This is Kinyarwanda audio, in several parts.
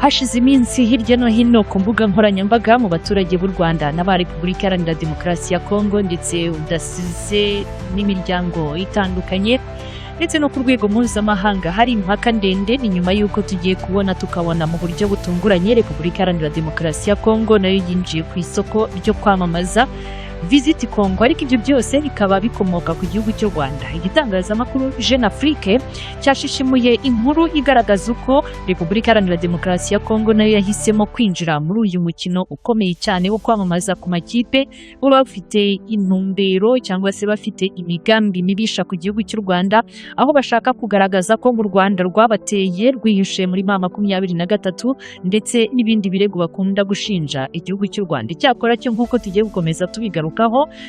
Hashize iminsi hirya no hino ku mbuga nkoranyambaga mu baturage b'u Rwanda n'aba Repubulika Iharanira Demokarasi ya Kongo ndetse udasize n'imiryango itandukanye ndetse no ku rwego mpuzamahanga hari impaka ndende. Ni nyuma y'uko tugiye tukabona mu buryo butunguranye Repubulika Iharanira Demokarasi ya Kongo nayo yinjiye ku isoko ryo kwamamaza Visit Congo, ariko ibyo byose bikaba bikomoka ku gihugu cy'u Rwanda. Igitangazamakuru Jeune Afrique cyashishimuye inkuru igaragaza uko Repubulika Iharanira Demokarasi ya Kongo nayo yahisemo kwinjira muri uyu mukino ukomeye cyane wo kwamamaza ku makipe baba bafite intumbero cyangwa se bafite imigambi mibisha ku gihugu cy'u Rwanda, aho bashaka kugaragaza ko mu Rwanda rwabateye rwihishe muri 2023 ndetse n'ibindi birego bakunda gushinja igihugu cy'u Rwanda. Icyakora cyo nk'uko tugiye gukomeza tubigarukaho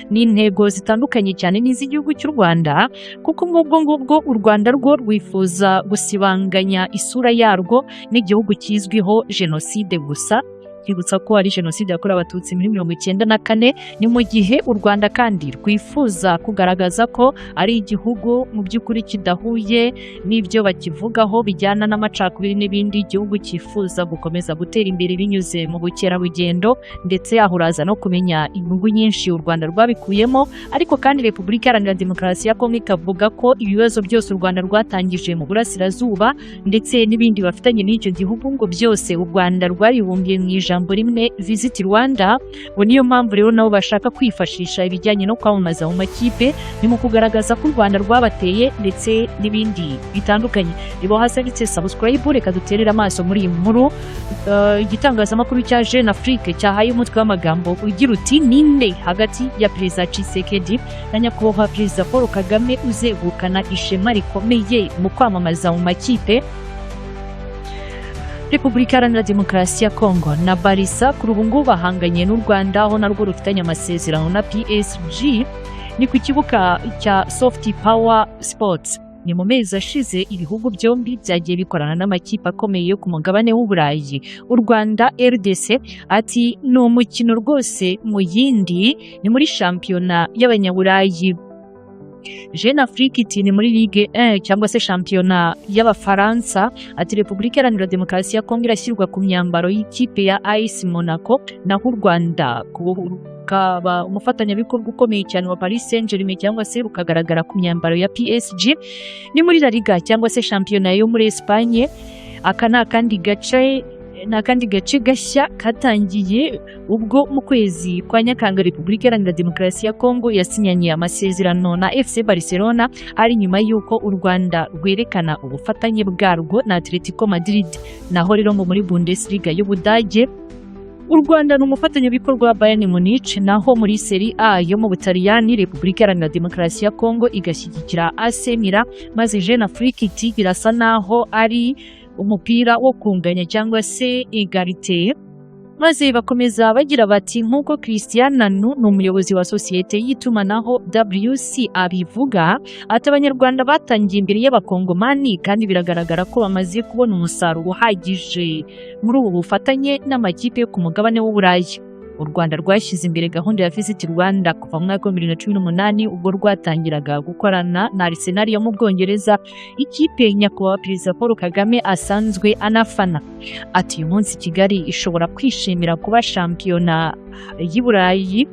n'intego zitandukanye cyane n'iz'igihugu cy'u Rwanda, kuko ngubwo u Rwanda rwo rwifuza gusibanganya isura yarwo n'igihugu kizwiho jenoside gusa. Kwibutsa ko ari jenoside yakorewe abatutsi muri 1994, ni mu gihe u Rwanda kandi rwifuza kugaragaza ko ari igihugu mu by'ukuri kidahuye n'ibyo bakivugaho bijyana n'amacakubiri n'ibindi. Igihugu cyifuza gukomeza gutera imbere binyuze mu bukerarugendo, ndetse ahuraza no kumenya inyungu nyinshi u Rwanda rwabikuyemo. Ariko kandi Repubulika Iharanira Demokarasi ya Kongo ikavuga ko ibibazo byose u Rwanda rwatangije mu burasirazuba ndetse n'ibindi bafitanye n'icyo gihugu ngo byose u Rwanda rwaribumbiye mu ijambo rimwe Visit Rwanda. Niyo mpamvu rero nabo bashaka kwifashisha ibijyanye no kwamamaza mu makipe ni mu kugaragaza ko u Rwanda rwabateye ndetse n'ibindi bitandukanye. Nibo hasanditse subscribe, reka duterera amaso muri iyi nkuru. Igitangazamakuru cya Jeune Afrique cyahaye umutwe w'amagambo ugira uti ninde hagati ya Perezida Tshisekedi na nyakubahwa Perezida Paul Kagame uzegukana ishema rikomeye mu kwamamaza mu makipe. Repubulika Iharanira Demokarasi ya Kongo na Barisa kuri ubu ngubu bahanganye n'u Rwanda, aho narwo rufitanye amasezerano na PSG. Ni ku kibuga cya Soft Power Sports. Ni mu mezi ashize ibihugu byombi byagiye bikorana n'amakipe akomeye yo ku mugabane w'Uburayi. U Rwanda RDC ati ni umukino rwose mu yindi, ni muri shampiyona y'Abanyaburayi. Jeune Afrique iti ni muri Ligue 1 cyangwa se shampiyona y'Abafaransa. Ati Repubulika Iharanira Demokarasi ya Kongo irashyirwa ku myambaro y'ikipe ya AS Monaco, naho u Rwanda kaba umufatanyabikorwa ukomeye cyane wa Paris Saint-Germain cyangwa se rukagaragara ku myambaro ya PSG. Ni muri La Liga cyangwa se shampiyona yo muri Espagne. Aka nakandi gace gashya katangiye ubwo mu kwezi kwa Nyakanga Repubulika Iharanira Demokarasi ya Kongo yasinyanye amasezerano na FC Barcelona, ari nyuma y'uko u Rwanda rwerekana ubufatanye bwarwo na Atletico Madrid. Naho rero muri Bundesliga y'Ubudage u Rwanda ni umufatanyabikorwa wa Bayern Munich, naho muri Serie A yo mu Butaliyani Repubulika Iharanira Demokarasi ya Kongo igashyigikira AC Milan. Maze Jeune Afrique iti birasa naho ari umupira wo kunganya cyangwa se egalite. Maze bakomeza bagira bati nk'uko Christian Nanu ni umuyobozi wa sosiyete y'itumanaho WC abivuga, ati Abanyarwanda batangiye imbere y'Abakongomani kandi biragaragara ko bamaze kubona umusaruro uhagije muri ubu bufatanye n'amakipe yo ku mugabane w'Uburayi. U Rwanda rwashyize imbere gahunda ya Visit Rwanda kuva mu mwaka wa 2018 ubwo rwatangiraga gukorana na Arsenal yo mu Bwongereza, ikipe nyakubahwa Perezida Paul Kagame asanzwe anafana. Ati uyu munsi Kigali ishobora kwishimira kuba shampiyona y'Iburayi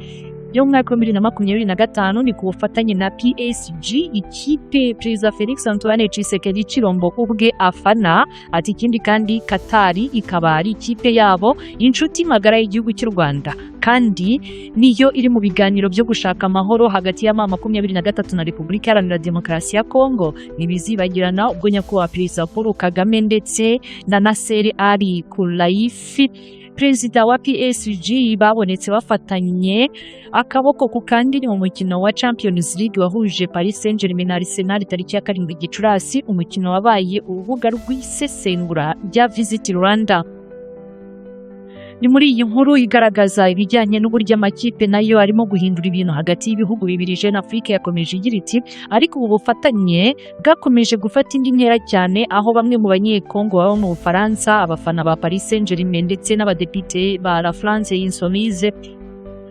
yo mu mwaka wa 2025 ni ku bufatanye na PSG, ikipe Perezida Felix Antoine Tshisekedi Chilombo ubwe afana. Ati ikindi kandi Katari ikaba ari ikipe yabo inshuti magara y'igihugu cy'u Rwanda, kandi niyo iri mu biganiro byo gushaka amahoro hagati ya 2023 na Repubulika Iharanira Demokarasi ya Kongo. Ntibizibagirana ubwo nyakubahwa Perezida Paul Kagame ndetse na Nasser Ali Khelaifi Perezida wa PSG babonetse bafatanye akaboko ku kandi mu mukino wa Champions League wahuje Paris Saint-Germain na Arsenal tariki ya 7 Gicurasi, umukino wabaye urubuga rw'isesengura rya Visit Rwanda. Ni muri iyi nkuru igaragaza ibijyanye n'uburyo amakipe nayo arimo guhindura ibintu hagati y'ibihugu bibiri. Jeune Afrique yakomeje igira iti ariko ubu bufatanye bwakomeje gufata indi ntera cyane, aho bamwe mu banyekongo baba mu Bufaransa, abafana ba Paris Saint-Germain ndetse n'abadepite ba La France Insoumise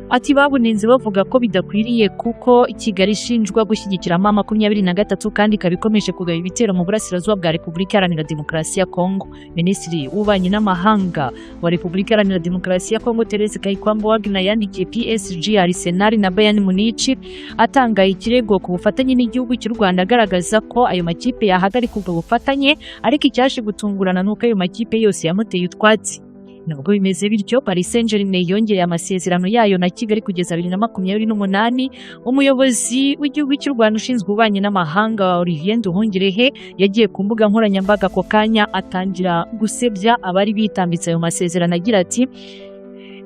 ati babunenze bavuga ko bidakwiriye kuko Kigali ishinjwa gushyigikira M23 kandi ikaba ikomeje kugaba ibitero mu burasirazuba bwa Repubulika Iharanira Demokarasi ya Kongo. Minisitiri w'Ububanyi n'Amahanga wa Repubulika Iharanira Demokarasi ya Kongo Therese Kayikwamba Wagner yandikiye PSG, Arsenal na Bayern Munich atanga ikirego ku bufatanye n'igihugu cy'u Rwanda, agaragaza ko ayo makipe yahagarika ubwo bufatanye, ariko icyaje gutungurana nuko ayo makipe yose yamuteye utwatsi. Nubwo bimeze bityo, Paris Saint-Germain yongereye amasezerano yayo na Kigali kugeza 2028. Umuyobozi w'igihugu cy'u Rwanda ushinzwe ububanyi n'amahanga Olivier Nduhungirehe yagiye ku mbuga nkoranyambaga ako kanya atangira gusebya abari bitambitse ayo masezerano, agira ati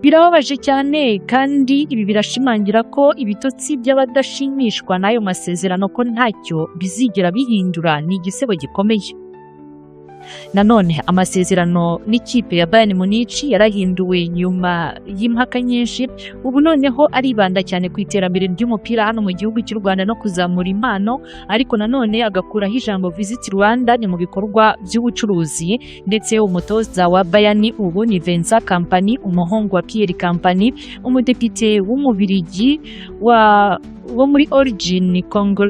birababaje cyane kandi ibi birashimangira ko ibitotsi by'abadashimishwa n'ayo masezerano ko ntacyo bizigera bihindura, ni igisebo gikomeye. Nanone amasezerano n'ikipe ya Bayern Munich yarahinduwe nyuma y'impaka nyinshi, ubu noneho aribanda cyane ku iterambere ry'umupira hano mu gihugu cy'u Rwanda no kuzamura impano, ariko nanone agakuraho ijambo Visit Rwanda ni mu bikorwa by'ubucuruzi. Ndetse umutoza wa Bayern ubu ni Vincent Kompany, umuhungu wa Pierre Kompany, umudepite w'umubirigi wo muri Origin Congo,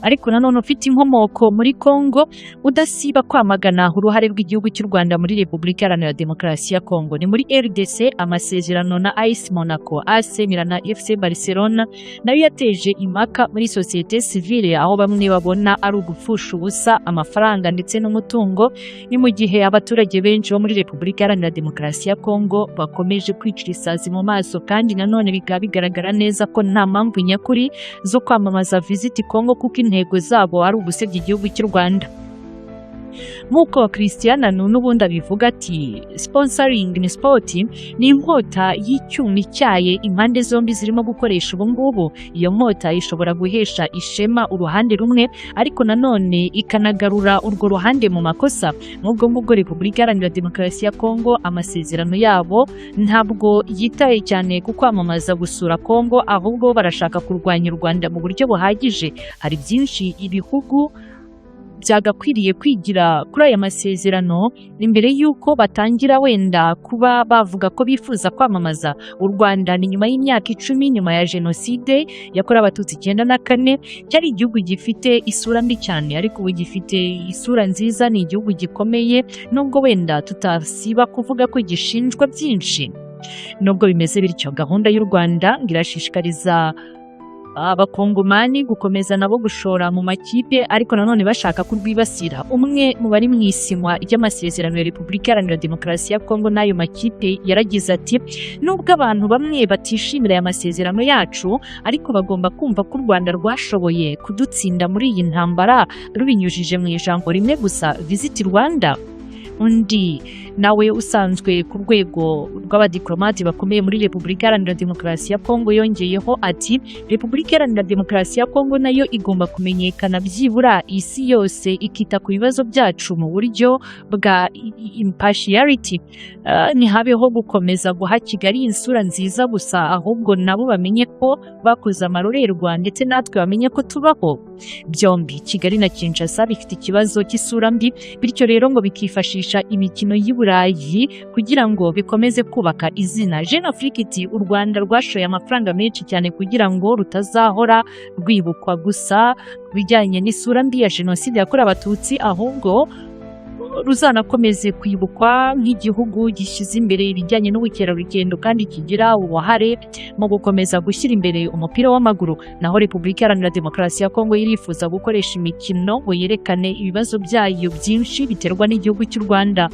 ariko nanone ufite inkomoko muri Kongo, udasiba kwamagana uruhare rw'igihugu cy'u Rwanda muri Repubulika Iharanira Demokarasi ya Kongo. Ni muri RDC amasezerano na AS Monaco, AC Milan na FC Barcelona nayo yateje impaka muri societe civile, aho bamwe babona ari ugupfusha ubusa amafaranga ndetse n'umutungo, ni mu gihe abaturage benshi bo muri Repubulika Iharanira Demokarasi ya Kongo bakomeje kwicira isazi mu maso, kandi nanone bikaba bigaragara neza ko nta mpamvu nyakuri zo kwamamaza Visit Congo kuko intego zabo ari ugusebya igihugu cy'u Rwanda. Nk'uko Christiana n'ubundi abivuga ati sponsoring ni sport, ni inkota y'icyuma icyaye impande zombi zirimo gukoresha ubu ngubu. Iyo nkota ishobora guhesha ishema uruhande rumwe, ariko nanone ikanagarura urwo ruhande mu makosa. N'ubwo ngubwo Repubulika Iharanira Demokarasi ya Kongo amasezerano yabo ntabwo yitaye cyane ku kwamamaza gusura Kongo, ahubwo barashaka kurwanya u Rwanda mu buryo buhagije. Hari byinshi ibihugu byagakwiriye kwigira kuri aya masezerano imbere y'uko batangira wenda kuba bavuga ko bifuza kwamamaza u Rwanda. Ni nyuma y'imyaka 10 nyuma ya jenoside yakorewe Abatutsi 94, cyari igihugu gifite isura mbi cyane, ariko ubu gifite isura nziza. Ni igihugu gikomeye, nubwo wenda tutasiba kuvuga ko gishinjwa byinshi. Nubwo bimeze bityo, gahunda y'u Rwanda irashishikariza abakongomani gukomeza nabo gushora mu makipe, ariko nanone bashaka kurwibasira. Umwe mu bari mu isinywa ry'amasezerano ya Repubulika Iharanira Demokarasi ya Kongo n'ayo makipe yaragize ati nubwo abantu bamwe batishimira aya masezerano yacu, ariko bagomba kumva ko u Rwanda rwashoboye kudutsinda muri iyi ntambara rubinyujije mu ijambo rimwe gusa, Visit Rwanda. Undi nawe usanzwe ku rwego rw'abadiplomati bakomeye muri Repubulika Iharanira Demokarasi ya Kongo yongeyeho ati Repubulika Iharanira Demokarasi ya Kongo nayo igomba kumenyekana byibura isi yose ikita ku bibazo byacu mu buryo bwa impartiality. Ntihabeho gukomeza guha Kigali insura nziza gusa, ahubwo nabo bamenye ko bakoze amarorerwa ndetse natwe bamenye ko tubaho. Byombi Kigali na Kinshasa bifite ikibazo cy'isura mbi, bityo rero ngo bikifashisha imikino y'i Burayi kugira ngo bikomeze kubaka izina. Jeune Afrique iti u Rwanda rwashoye amafaranga menshi cyane kugira ngo rutazahora rwibukwa gusa bijyanye n'isura mbi ya jenoside yakorewe Abatutsi, ahubwo ruzanakomeze kwibukwa nk'igihugu gishyize imbere ibijyanye n'ubukerarugendo kandi kigira uruhare mu gukomeza gushyira imbere umupira w'amaguru. Naho Repubulika Iharanira Demokarasi ya Kongo irifuza gukoresha imikino ngo yerekane ibibazo byayo byinshi biterwa n'igihugu cy'u Rwanda.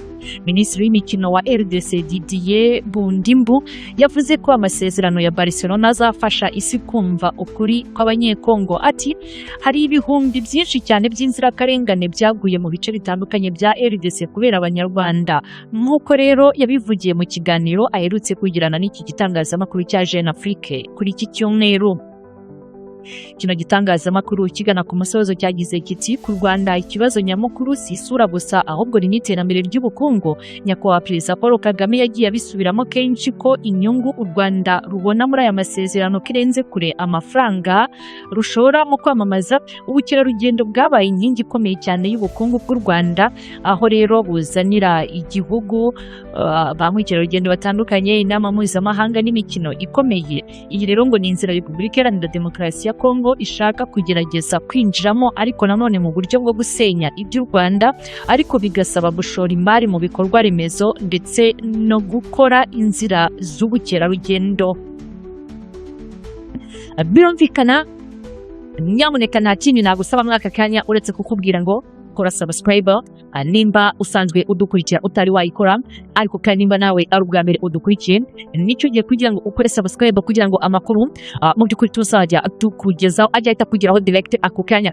Minisitiri w'imikino wa RDC Didier Bundimbu yavuze ko amasezerano ya Barcelona azafasha isi kumva ukuri kw'abanyekongo. Ati hari ibihumbi byinshi cyane by'inzirakarengane byaguye mu bice bitandukanye bya RDC kubera Abanyarwanda, nk'uko rero yabivugiye mu kiganiro aherutse kugirana n'iki gitangazamakuru cya Jeune Afrique kuri iki cyumweru. Kino gitangazamakuru kigana ku musozo cyagize kiti ku Rwanda ikibazo nyamukuru si isura gusa ahubwo ni n'iterambere ry'ubukungu. Nyakubahwa Perezida Paul Kagame yagiye abisubiramo kenshi ko inyungu u Rwanda rubona muri aya masezerano kirenze kure amafaranga rushora mu kwamamaza. Ubukerarugendo bwabaye inkingi ikomeye cyane y'ubukungu bw'u Rwanda, aho rero buzanira igihugu ba mukerarugendo batandukanye, inama mpuzamahanga n'imikino ikomeye. Iyi rero ngo ni inzira Repubulika Iharanira Demokarasi ya Kongo ishaka kugerageza kwinjiramo, ariko nanone mu buryo bwo gusenya iby'u Rwanda, ariko bigasaba gushora imari mu bikorwa remezo ndetse no gukora inzira z'ubukerarugendo. Birumvikana, nyamuneka nta kindi nagusaba muri aka kanya uretse kukubwira ngo kora subscribe nimba usanzwe udukurikira utari wayikora, ariko kandi nimba nawe ari ubwa mbere udukurikiye nicyo gihe kugira ngo ukore subscribe kugira ngo amakuru mu by'ukuri tuzajya tukugezaho ajya ahita kugeraho direct ako kanya.